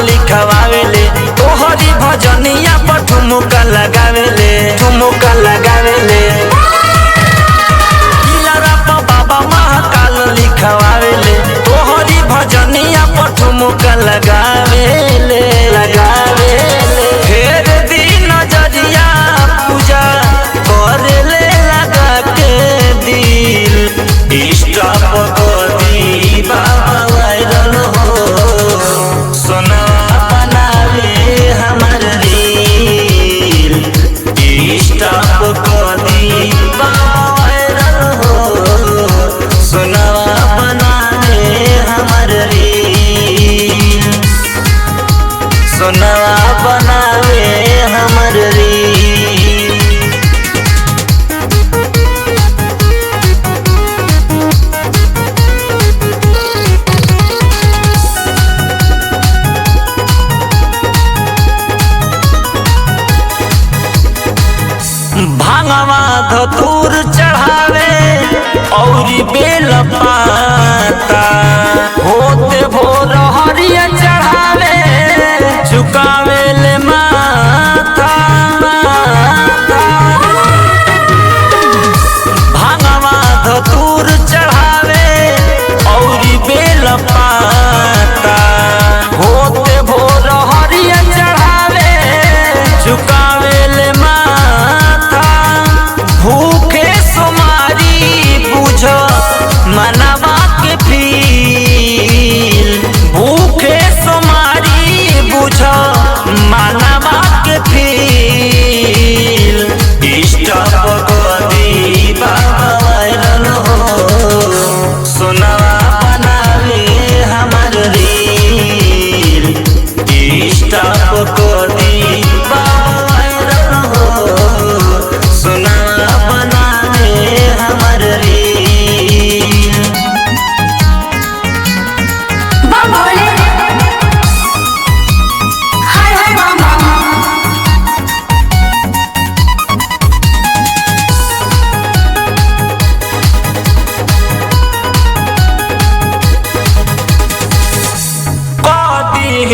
लिखवावेले तोहरी भजनिया पर ठुमुका लगावेले बाबा महाकाल लिखवावेले तोहरी भजनिया पर ठुमुका लगावेले फेर दी नजरिया पूजा करेले लगा के दिल स्टॉप करी बाबा वायरल हो सोना बनावे हमर रील स्टॉप करी बाबा वायरल हो सोना बनावे हमर रील सोना बनावे हमर रील। भांगवा धतूर चढ़ावे औरी बेल पाता होते भोर हरिया चढ़ावे झुकावे ले माथा भांगवा धतूर चढ़ावे औरी बेल पाता होते भोर हरिया चढ़ावे झुकावे ले भूखे सोमारी बुझ मनवा के फील भूखे सोमारी बुझ मनवा के फील स्टॉप करी बाबा वायरल हो सोनवा बनावे हमर रील स्टॉप करी बाबा वायरल हो सोनवा बनावे हमर रील। बम भोले हाय हाय बम बम कदी